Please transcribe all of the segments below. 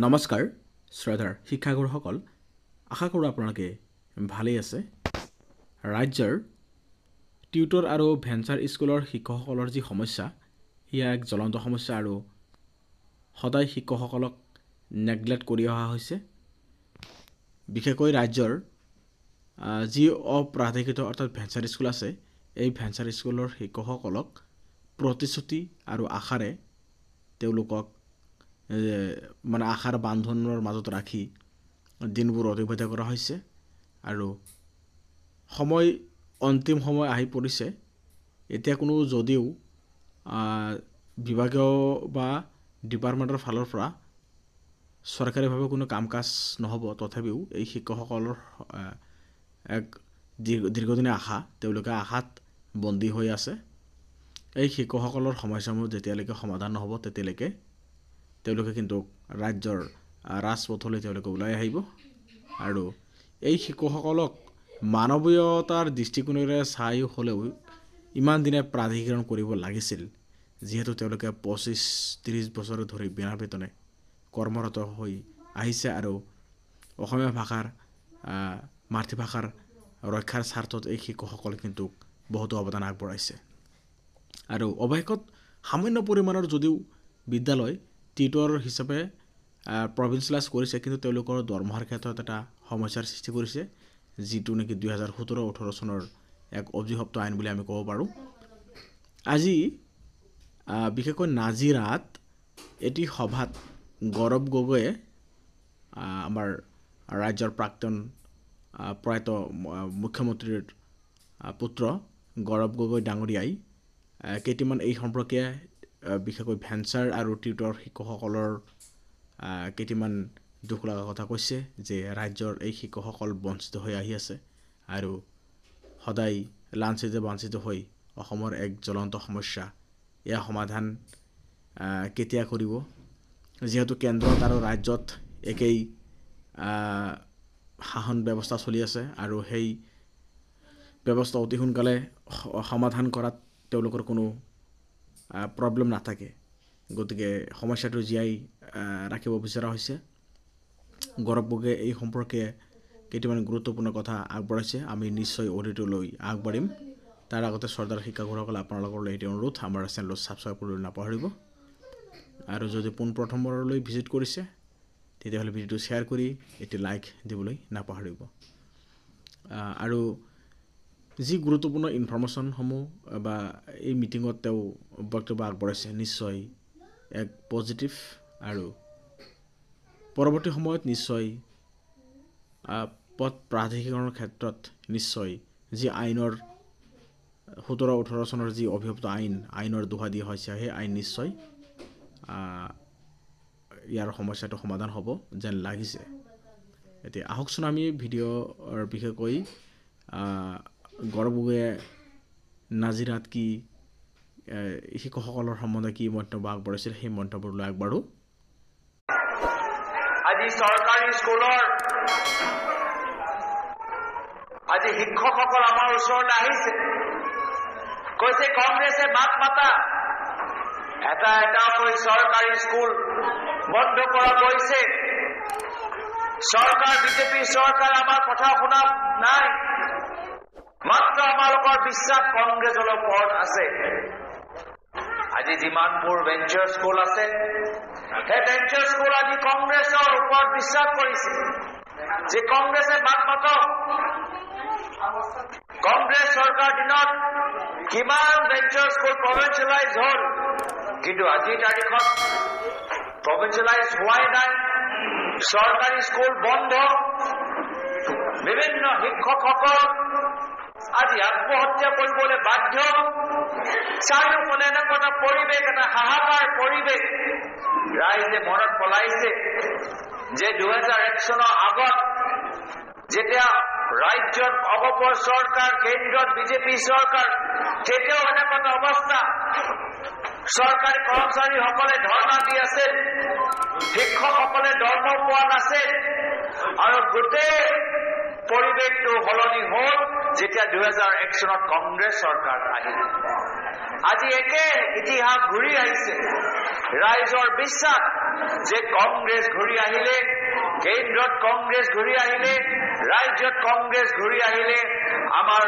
নমস্কাৰ শ্ৰদ্ধাৰ শিক্ষাগুৰুসকল আশা কৰোঁ আপোনালোকে ভালেই আছে ৰাজ্যৰ টিউটৰ আৰু ভেঞ্চাৰ স্কুলৰ শিক্ষকসকলৰ যি সমস্যা ইয়া এক জ্বলন্ত সমস্যা আৰু সদায় শিক্ষকসকলক নেগলেক্ট কৰি অহা হৈছে বিশেষকৈ ৰাজ্যৰ যি অপ্ৰাধিকৃত অৰ্থাৎ ভেঞ্চাৰ স্কুল আছে এই ভেঞ্চাৰ স্কুলৰ শিক্ষকসকলক প্ৰতিশ্ৰুতি আৰু আশাৰে তেওঁলোকক মানে আশাৰ বান্ধোনৰ মাজত ৰাখি দিনবোৰ অতিবাহিত কৰা হৈছে আৰু অন্তিম সময় আহি পৰিছে এতিয়া কোনো যদিও বিভাগীয় বা ডিপাৰ্টমেণ্টৰ ফালৰ পৰা চৰকাৰীভাৱে কোনো কাম কাজ নহ'ব তথাপিও এই শিক্ষকসকলৰ এক দীৰ্ঘদিনীয়া আশা তেওঁলোকে আশাত বন্দী হৈ আছে এই শিক্ষকসকলৰ সমস্যাসমূহ যেতিয়ালৈকে সমাধান নহ'ব তেতিয়ালৈকে তেওঁলোকে কিন্তু ৰাজ্যৰ ৰাজপথলৈ তেওঁলোকে ওলাই আহিব আৰু এই শিক্ষকসকলক মানৱীয়তাৰ দৃষ্টিকোণেৰে চাই হ'লেও ইমান দিনে প্ৰাধিকৰণ কৰিব লাগিছিল যিহেতু তেওঁলোকে 25-30 বছৰ ধৰি বিনা বেতনে কৰ্মৰত হৈ আহিছে আৰু অসমীয়া ভাষাৰ মাতৃভাষাৰ ৰক্ষাৰ স্বাৰ্থত এই শিক্ষকসকলে কিন্তু বহুতো অৱদান আগবঢ়াইছে আৰু অৱশেষত সামান্য পৰিমাণৰ যদিও বিদ্যালয় টিউটৰ হিচাপে প্ৰভিন্সিয়েলাইজ কৰিছে কিন্তু তেওঁলোকৰ দৰমহাৰ ক্ষেত্ৰত এটা সমস্যাৰ সৃষ্টি কৰিছে যিটো নেকি 2017-18 চনৰ এক অভিশপ্ত আইন বুলি আমি ক'ব পাৰোঁ আজি বিশেষকৈ নাজিৰাত এটি সভাত গৌৰৱ গগৈয়ে আমাৰ ৰাজ্যৰ প্ৰাক্তন প্ৰয়াত মুখ্যমন্ত্ৰীৰ পুত্ৰ গৌৰৱ গগৈ ডাঙৰীয়াই কেইটামান এই সম্পৰ্কে বিশেষকৈ ভেঞ্চাৰ আৰু টিউটৰ শিক্ষকসকলৰ কেইটামান দুখ লগা কথা কৈছে যে ৰাজ্যৰ এই শিক্ষকসকল বঞ্চিত হৈ আহি আছে আৰু সদায় লাঞ্ছিত হৈ অসমৰ এক জ্বলন্ত সমস্যা এয়া সমাধান কেতিয়া কৰিব যিহেতু কেন্দ্ৰত আৰু ৰাজ্যত একেই শাসন ব্যৱস্থা চলি আছে আৰু সেই ব্যৱস্থা অতি সোনকালে সমাধান কৰাত তেওঁলোকৰ কোনো প্ৰব্লেম নাথাকে গতিকে সমস্যাটো জীয়াই ৰাখিব বিচৰা হৈছে গৌৰৱ গগৈয়ে এই সম্পৰ্কে কেইটামান গুৰুত্বপূৰ্ণ কথা আগবঢ়াইছে আমি নিশ্চয় অডিঅ'লৈ আগবাঢ়িম তাৰ আগতে শ্ৰদ্ধাৰ শিক্ষাগুৰুসকল আপোনালোকলৈ এটি অনুৰোধ আমাৰ চেনেলটো ছাবস্ক্ৰাইব কৰিবলৈ নাপাহৰিব আৰু যদি পোনপ্ৰথমবাৰলৈ ভিজিট কৰিছে তেতিয়াহ'লে ভিডিঅ'টো শ্বেয়াৰ কৰি এটি লাইক দিবলৈ নাপাহৰিব আৰু যি গুৰুত্বপূৰ্ণ ইনফৰমেশ্যনসমূহ বা এই মিটিঙত তেওঁ বক্তব্য আগবঢ়াইছে নিশ্চয় এক পজিটিভ আৰু পৰৱৰ্তী সময়ত নিশ্চয় পথ প্ৰাধিকৰণৰ ক্ষেত্ৰত নিশ্চয় যি আইনৰ 17-18 চনৰ যি অভিশপ্ত আইনৰ দোহা দিয়া হৈছে সেই আইন নিশ্চয় ইয়াৰ সমস্যাটো সমাধান হ'ব যেন লাগিছে এতিয়া আহকচোন আমি ভিডিঅ'ৰ বিশেষকৈ গৌৰৱ গগৈয়ে নাজিৰাত কি শিক্ষকসকলৰ সম্বন্ধে কি মন্তব্য আগবঢ়াইছিল সেই মন্তব্যলৈ আগবাঢ়ো আজি চৰকাৰী স্কুলৰ আজি শিক্ষকসকল আমাৰ ওচৰলৈ আহিছে কৈছে কংগ্ৰেছে মাত মাতা এটা কৈ চৰকাৰী স্কুল বন্ধ কৰা গৈছে চৰকাৰ বিজেপি চৰকাৰ আমাৰ কথা শুনা নাই মাত্ৰ আমালোকৰ বিশ্বাস কংগ্ৰেছৰ ওপৰত আছে আজি যিমানবোৰ ভেঞ্চাৰ স্কুল আছে সেই ভেঞ্চাৰ স্কুল আজি কংগ্ৰেছৰ ওপৰত বিশ্বাস কৰিছে যে কংগ্ৰেছে মাত মাতক কংগ্ৰেছ চৰকাৰ দিনত কিমান ভেঞ্চাৰ স্কুল প্ৰভিন্সিয়েলাইজ হ'ল কিন্তু আজিৰ তাৰিখত প্ৰভিন্সিয়েলাইজ হোৱাই নাই চৰকাৰী স্কুল বন্ধ বিভিন্ন শিক্ষকসকল আজি আত্মহত্যা কৰিবলৈ বাধ্য চাৰিওফালে এনেকুৱা এটা পৰিৱেশ এটা হাহাকাৰ পৰিৱেশ ৰাইজে মনত পেলাইছে যে 2001 চনৰ আগত যেতিয়া ৰাজ্যত অগপৰ চৰকাৰ কেন্দ্ৰত বিজেপি চৰকাৰ তেতিয়াও এনেকুৱা এটা অৱস্থা চৰকাৰী কৰ্মচাৰীসকলে ধৰ্ণা দি আছিল শিক্ষকসকলে দৰমহা পোৱা নাছিল আৰু গোটেই পৰিৱেশটো সলনি হ'ল যেতিয়া 2001 চনত কংগ্ৰেছ চৰকাৰ আহিল আজি একে ইতিহাস ঘূৰি আহিছে ৰাইজৰ বিশ্বাস যে কংগ্ৰেছ ঘূৰি আহিলে, কেন্দ্ৰত কংগ্ৰেছ ঘূৰি আহিলে, ৰাজ্যত কংগ্ৰেছ ঘূৰি আহিলে আমাৰ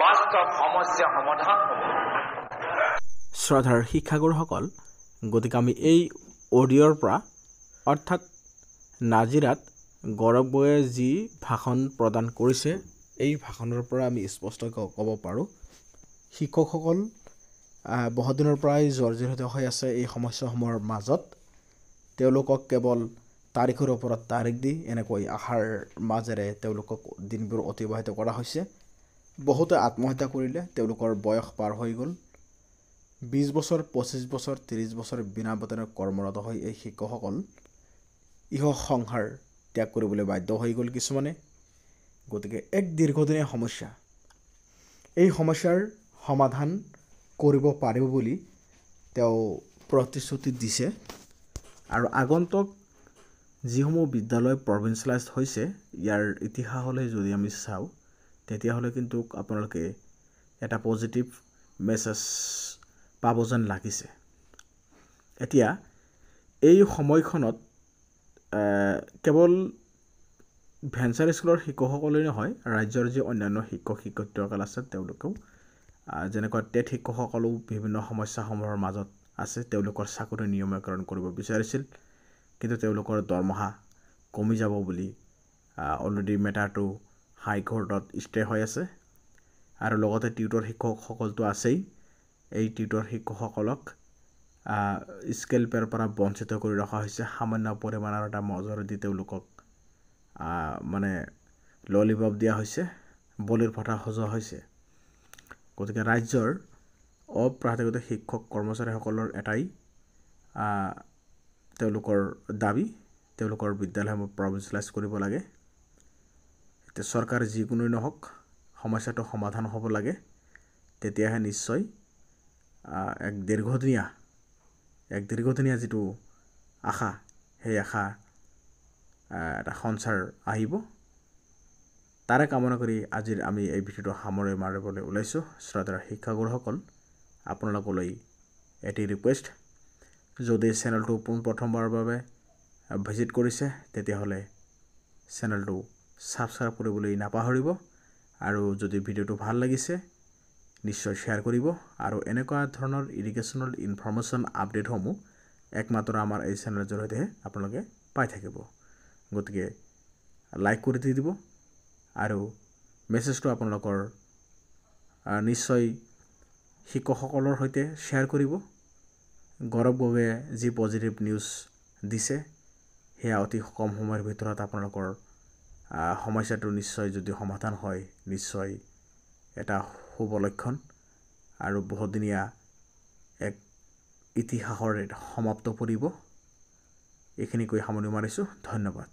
বাস্তৱ সমস্যা সমাধান হ'ব। শ্ৰদ্ধাৰ শিক্ষাগুৰুসকল, গতিকে আমি এই অডিঅ'ৰ পৰা অৰ্থাৎ নাজিৰাত গৌৰৱ গগৈয়ে যি ভাষণ প্ৰদান কৰিছে, এই ভাষণৰ পৰা আমি স্পষ্টকৈ ক'ব পাৰোঁ শিক্ষকসকল বহুত দিনৰ পৰাই জৰ্জৰিত হৈ আছে এই সমস্যাসমূহৰ মাজত। তেওঁলোকক কেৱল তাৰিখৰ ওপৰত তাৰিখ দি এনেকৈ আশাৰ মাজেৰে তেওঁলোকক দিনবোৰ অতিবাহিত কৰা হৈছে। বহুতে আত্মহত্যা কৰিলে, তেওঁলোকৰ বয়স পাৰ হৈ গ'ল। 20 বছৰ, 25 বছৰ, 30 বছৰ বিনা বেতনত কৰ্মৰত হৈ এই শিক্ষকসকল ইহ সংসাৰ ত্যাগ কৰিবলৈ বাধ্য হৈ গ'ল কিছুমানে। গতিকে এক দীৰ্ঘদিনীয়া সমস্যা, এই সমস্যাৰ সমাধান কৰিব পাৰিব বুলি তেওঁ প্ৰতিশ্ৰুতি দিছে। আৰু আগন্তুক যিসমূহ বিদ্যালয় প্ৰভিঞ্চিয়েলাইজড হৈছে, ইয়াৰ ইতিহাসলৈ যদি আমি চাওঁ, তেতিয়াহ'লে কিন্তু আপোনালোকে এটা পজিটিভ মেছেজ পাব যেন লাগিছে। এতিয়া এই সময়খনত কেৱল ভেঞ্চাৰ স্কুলৰ শিক্ষকসকলেই নহয়, ৰাজ্যৰ যি অন্যান্য শিক্ষক শিক্ষয়িত্ৰীসকল আছে তেওঁলোকেও যেনেকৈ টেট শিক্ষকসকলেও বিভিন্ন সমস্যাসমূহৰ মাজত আছে। তেওঁলোকৰ চাকৰি নিয়মীকৰণ কৰিব বিচাৰিছিল, কিন্তু তেওঁলোকৰ দৰমহা কমি যাব বুলি অলৰেডি মেটাৰটো হাইকোৰ্টত ষ্টে হৈ আছে। আৰু লগতে টিউটৰ শিক্ষকসকলতো আছেই। এই টিউটৰ শিক্ষকসকলক স্কেল পেৰ পৰা বঞ্চিত কৰি ৰখা হৈছে। সামান্য পৰিমাণৰ এটা মজুৰি দি তেওঁলোকক মানে ললিপপ দিয়া হৈছে, বলিৰ ভঠা সজোৱা হৈছে। গতিকে ৰাজ্যৰ অপ্ৰাথমিক শিক্ষক কৰ্মচাৰীসকলৰ এটাই তেওঁলোকৰ দাবী, তেওঁলোকৰ বিদ্যালয়সমূহ প্ৰভিঞ্চিয়েলাইজ কৰিব লাগে। এতিয়া চৰকাৰ যিকোনোই নহওক, সমস্যাটো সমাধান হ'ব লাগে। তেতিয়াহে নিশ্চয় এক দীৰ্ঘদিনীয়া যিটো আশা, সেই আশা এটা সঞ্চাৰ আহিব। তাৰে কামনা কৰি আজিৰ আমি এই ভিডিঅ'টো সামৰি মাৰিবলৈ ওলাইছোঁ। শ্ৰদ্ধাৰ শিক্ষাগুৰুসকল, আপোনালোকলৈ এটি ৰিকুৱেষ্ট, যদি চেনেলটো পোনপ্ৰথমবাৰৰ বাবে ভিজিট কৰিছে তেতিয়াহ'লে চেনেলটো ছাবস্ক্ৰাইব কৰিবলৈ নাপাহৰিব। আৰু যদি ভিডিঅ'টো ভাল লাগিছে নিশ্চয় শ্বেয়াৰ কৰিব। আৰু এনেকুৱা ধৰণৰ এডুকেশ্যনেল ইনফৰমেশ্যন আপডেটসমূহ একমাত্ৰ আমাৰ এই চেনেলৰ জৰিয়তে আপোনালোকে পাই থাকিব। গতিকে লাইক কৰি দি দিব আৰু মেছেজটো আপোনালোকৰ নিশ্চয় শিক্ষকসকলৰ সৈতে শ্বেয়াৰ কৰিব। গৌৰৱ গগৈয়ে যি পজিটিভ নিউজ দিছে, সেয়া অতি কম সময়ৰ ভিতৰত আপোনালোকৰ সমস্যাটো নিশ্চয় যদি সমাধান হয়, নিশ্চয় এটা শুভ লক্ষণ আৰু বহুদিনীয়া এক ইতিহাসৰ সমাপ্ত পৰিব। এইখিনিকৈ সামৰণি মাৰিছোঁ। ধন্যবাদ।